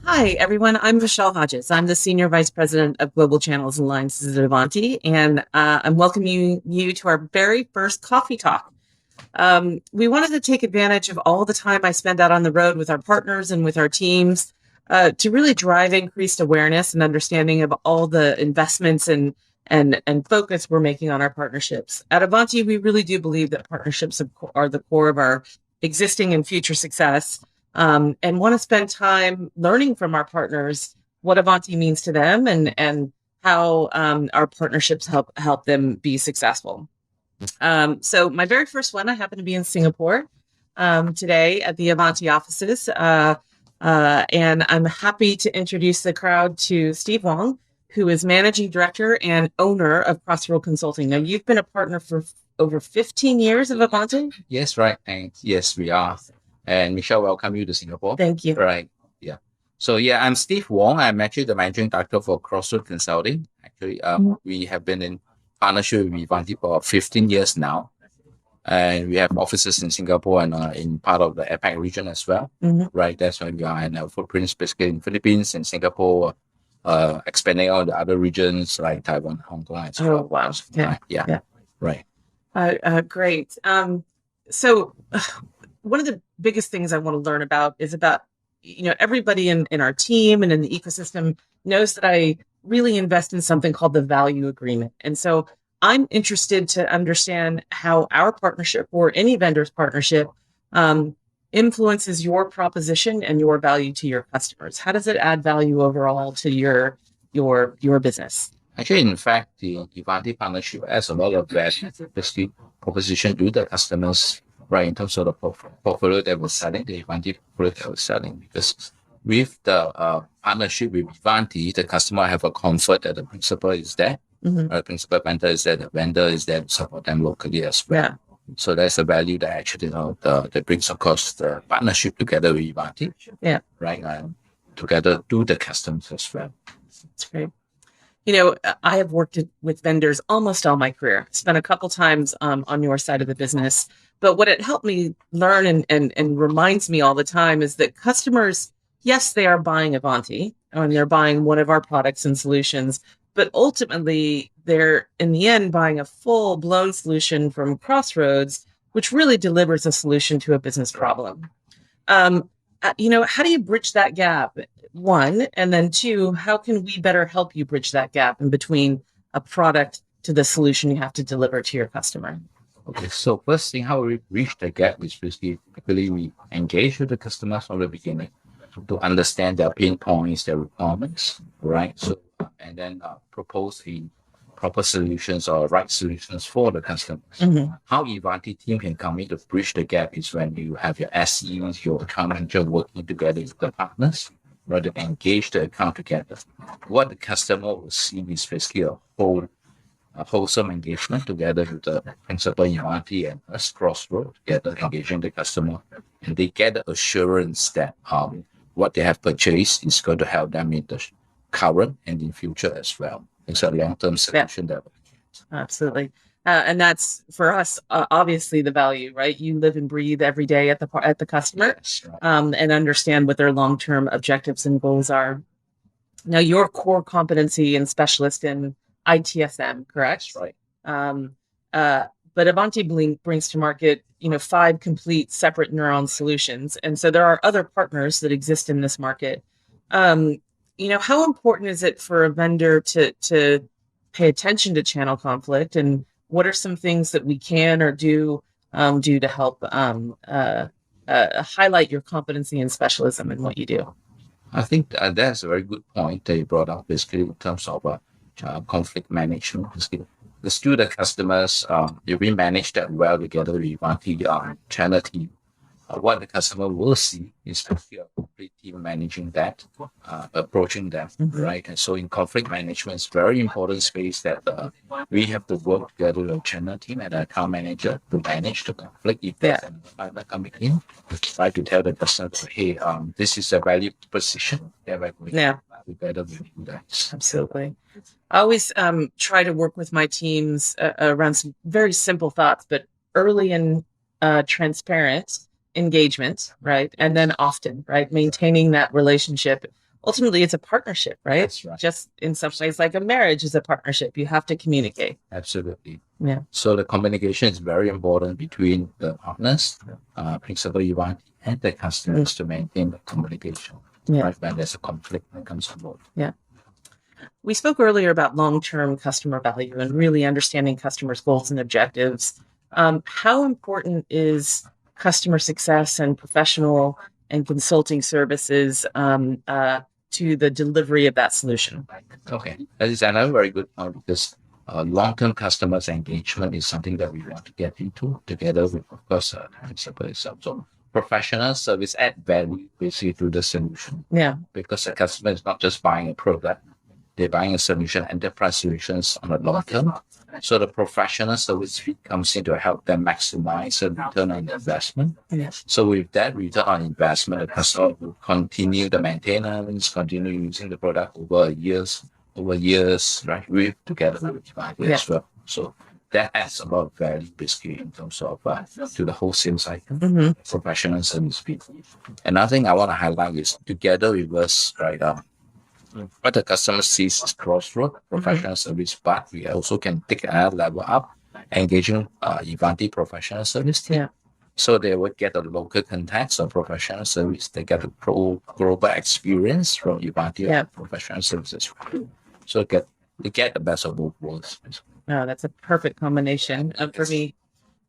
Hi, everyone. I'm Michelle Hodges. I'm the Senior Vice President of Global Channels and Alliances at Ivanti, and I'm welcoming you to our very first coffee talk. We wanted to take advantage of all the time I spend out on the road with our partners and with our teams to really drive increased awareness and understanding of all the investments and focus we're making on our partnerships. At Ivanti, we really do believe that partnerships are the core of our existing and future success, and want to spend time learning from our partners what Ivanti means to them and how our partnerships help them be successful. So my very first one, I happen to be in Singapore today at the Ivanti offices, and I'm happy to introduce the crowd to Steve Wong, who is Managing Director and owner of Crossroad Consulting. Now, you've been a partner for over 15 years of Ivanti? Yes, right. And yes, we are. And Michelle, welcome you to Singapore. Thank you. Right. Yeah. So yeah, I'm Steve Wong. I'm actually the managing director for Crossroad Consulting. Actually, we have been in partnership with Ivanti for 15 years now. And we have offices in Singapore and in part of the APAC region as well. Right. That's why we are, and our footprints basically in Philippines and Singapore, expanding on the other regions like Taiwan, Hong Kong as well. Oh, wow. Right. Yeah. Right. Great. So one of the biggest things I want to learn about is about, everybody in our team and in the ecosystem knows that I really invest in something called the value agreement. And so I'm interested to understand how our partnership or any vendor's partnership influences your proposition and your value to your customers. How does it add value overall to your business? Actually, in fact, the Ivanti partnership adds a lot of value, basically proposition to the customers, right, in terms of the portfolio that we're selling, the Ivanti portfolio that we're selling. Because with the partnership with Ivanti, the customer have a comfort that the principal is there, the principal vendor is there, the vendor is there to support them locally as well. Yeah. So that's a value that actually, that brings across the partnership together with Ivanti. Yeah. Right, together to the customers as well. That's great. I have worked with vendors almost all my career. Spent a couple times on your side of the business. But what it helped me learn and reminds me all the time is that customers, yes, they are buying Ivanti and they're buying one of our products and solutions, but ultimately they're in the end buying a full-blown solution from Crossroads, which really delivers a solution to a business problem. How do you bridge that gap? One, and then two, how can we better help you bridge that gap in between a product to the solution you have to deliver to your customer? Okay, so first thing, how we bridge the gap is basically we engage with the customers from the beginning to understand their pain points, their requirements, right? So, and then propose the proper solutions or right solutions for the customers. How Ivanti team can come in to bridge the gap is when you have your SEs, your account manager working together with the partners, rather than engage the account together. What the customer will see is basically a wholesome engagement together with the principal Ivanti and us Crossroad together engaging the customer, and they get the assurance that what they have purchased is going to help them in the current and in future as well. It's a long-term solution that. Absolutely. And that's for us, obviously the value, right? You live and breathe every day at the customer, Yes, right. And understand what their long-term objectives and goals are. Now, your core competency and specialist in ITSM, correct? That's right. But Ivanti brings to market, 5 complete separate neuron solutions, and so there are other partners that exist in this market. How important is it for a vendor to pay attention to channel conflict, and what are some things that we can or do to help highlight your competency and specialism in what you do? I think that's a very good point that you brought up, basically in terms of conflict management. Let's do the customers, if we manage that well together with Ivanti channel team, what the customer will see is basically a complete team managing that, approaching them, right? And so in conflict management, it's very important space that we have to work together with a channel team and an account manager to manage the conflict. If there's an partner coming in, try to tell the customer, hey, this is a value proposition that we're going together with you guys. Absolutely. I always try to work with my teams around some very simple thoughts, but early and transparent engagement, right? And then often, right? Maintaining that relationship ultimately it's a partnership, right? That's right. Just in some ways, like a marriage is a partnership. You have to communicate. Absolutely. Yeah. So the communication is very important between the partners, principal Ivanti, and the customers to maintain the communication. Yeah. Right when there's a conflict that comes to both. Yeah. We spoke earlier about long-term customer value and really understanding customers' goals and objectives. How important is customer success and professional and consulting services to the delivery of that solution? Okay, that is another very good point because long-term customers engagement is something that we want to get into together with, of course, the principal itself. So professional service add value basically to the solution. Yeah. Because the customer is not just buying a product, they're buying a solution, enterprise solutions on the long term. So the professional service fee comes in to help them maximize the return on investment. Yes. So with that return on investment, the customer will continue the maintenance, continue using the product over years, right? With together with Ivanti as well. So that adds a lot of value basically in terms of to the whole sales cycle, professional service fee. Another thing I want to highlight is together with us, right? What the customer sees is Crossroad professional service, but we also can take another level up, engaging Ivanti professional service team. Yeah. So they would get a local context of professional service. They get a global experience from Ivanti professional services. So they get the best of both worlds. Oh, that's a perfect combination. For me,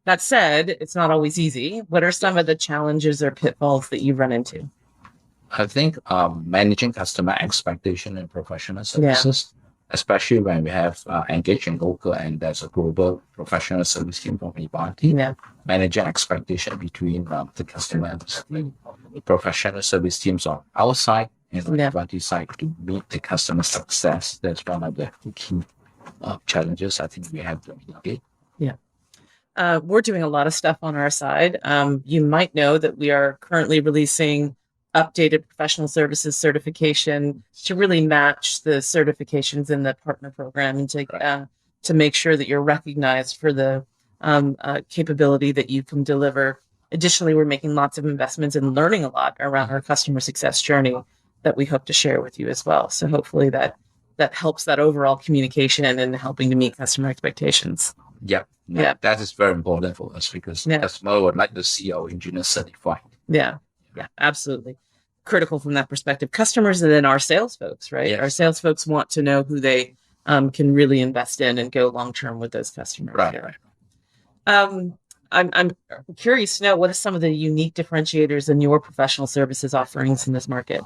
that said, it's not always easy. What are some of the challenges or pitfalls that you run into? I think managing customer expectation in professional services, especially when we have engaging local and there's a global professional service team from Ivanti, managing expectation between the customer and the professional service teams on our side and on Ivanti side to meet the customer success. That's one of the key challenges I think we have to mitigate. Yeah. We're doing a lot of stuff on our side. You might know that we are currently releasing updated professional services certification to really match the certifications in the partner program and to make sure that you're recognized for the capability that you can deliver. Additionally, we're making lots of investments in learning a lot around our customer success journey that we hope to share with you as well. So hopefully that helps that overall communication and helping to meet customer expectations. Yeah. That is very important for us because customer would like to see our engineers certified. Yeah, absolutely. Critical from that perspective. Customers and then our sales folks, right? Yes. Our sales folks want to know who they can really invest in and go long-term with those customers. Right. I'm curious to know what are some of the unique differentiators in your professional services offerings in this market?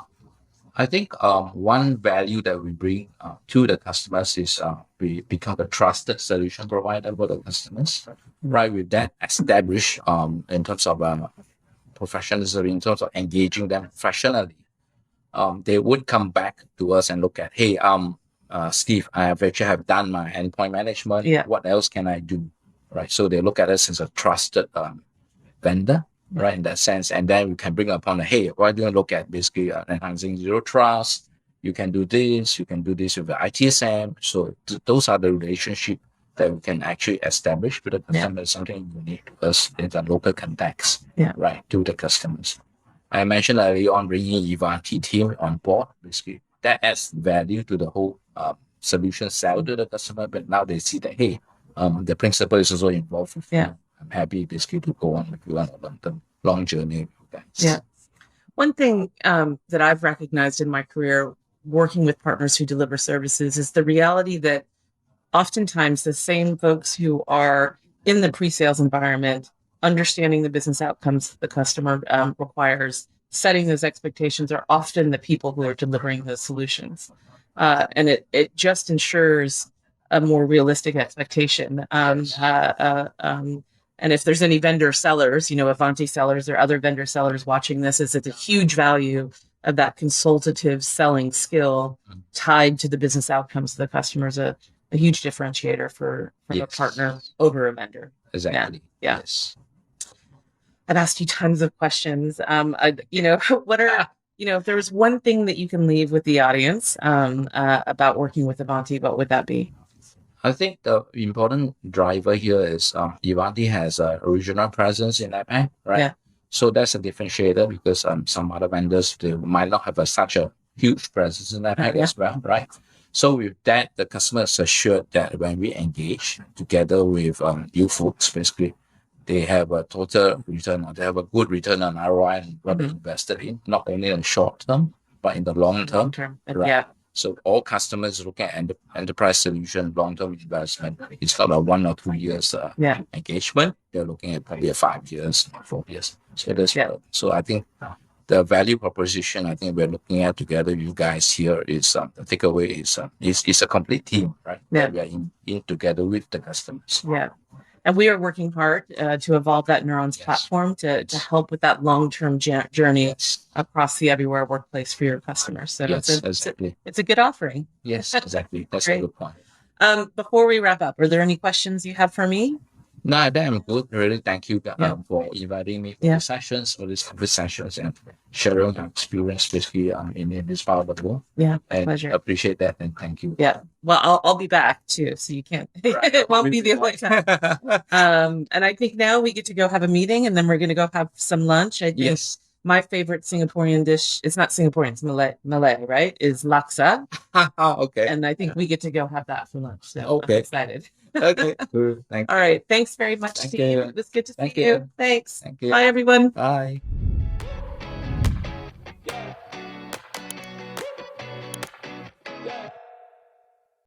I think one value that we bring to the customers is we become a trusted solution provider for the customers. Right, with that established in terms of professionalism, in terms of engaging them professionally, they would come back to us and look at, hey, Steve, I have done my endpoint management. Yeah. What else can I do? Right, so they look at us as a trusted vendor. Right, in that sense, and then we can bring upon hey, why do you look at basically enhancing zero trust? You can do this with the ITSM. So those are the relationship that we can actually establish with the customer. Something unique to us in the local context, right, to the customers. I mentioned earlier on bringing Ivanti team on board. Basically, that adds value to the whole solution sell to the customer. But now they see that hey, the principal is also involved with you. I'm happy basically to go on with you on a long journey. Yeah. One thing that I've recognized in my career working with partners who deliver services is the reality that oftentimes the same folks who are in the pre-sales environment, understanding the business outcomes the customer requires, setting those expectations are often the people who are delivering those solutions. And it just ensures a more realistic expectation. And if there's any vendor sellers, Ivanti sellers or other vendor sellers watching this, it's a huge value of that consultative selling skill tied to the business outcomes of the customers, a huge differentiator for a partner over a vendor. Exactly. Yeah. Yes. I've asked you tons of questions. What are, if there was one thing that you can leave with the audience about working with Ivanti, what would that be? I think the important driver here is Ivanti has a regional presence in APAC, right? Yeah. So that's a differentiator because some other vendors, they might not have such a huge presence in APAC as well, right? So with that, the customer is assured that when we engage together with you folks, basically, they have a total return, or they have a good return on ROI on what they invested in, not only in the short term, but in the long term. Right? Yeah. So all customers look at enterprise solution, long-term investment. It's not a 1 or 2 years engagement. They're looking at probably a 5 years, 4 years. So that's so I think the value proposition I think we're looking at together, you guys here is the takeaway is a complete team, right? Yeah. We are in together with the customers. Yeah. And we are working hard to evolve that Neurons platform to help with that long-term journey across the everywhere workplace for your customers. So it's a good offering. Yes, exactly. That's a good point. Before we wrap up, are there any questions you have for me? No, I'm good. Really, thank you for inviting me for the sessions, for these conversations, and sharing your experience basically in this part of the world. Yeah, and pleasure. Appreciate that, and thank you. Yeah, well, I'll be back too, so you can't. It won't be the only time. And I think now we get to go have a meeting, and then we're going to go have some lunch. I think my favorite Singaporean dish, it's not Singaporean, it's Malay, right? Is laksa. Okay. And I think we get to go have that for lunch. So I'm excited. Okay. Cool. Thank you. All right. Thanks very much, Steve. It was good to see you. Thanks. Thank you. Bye, everyone. Bye.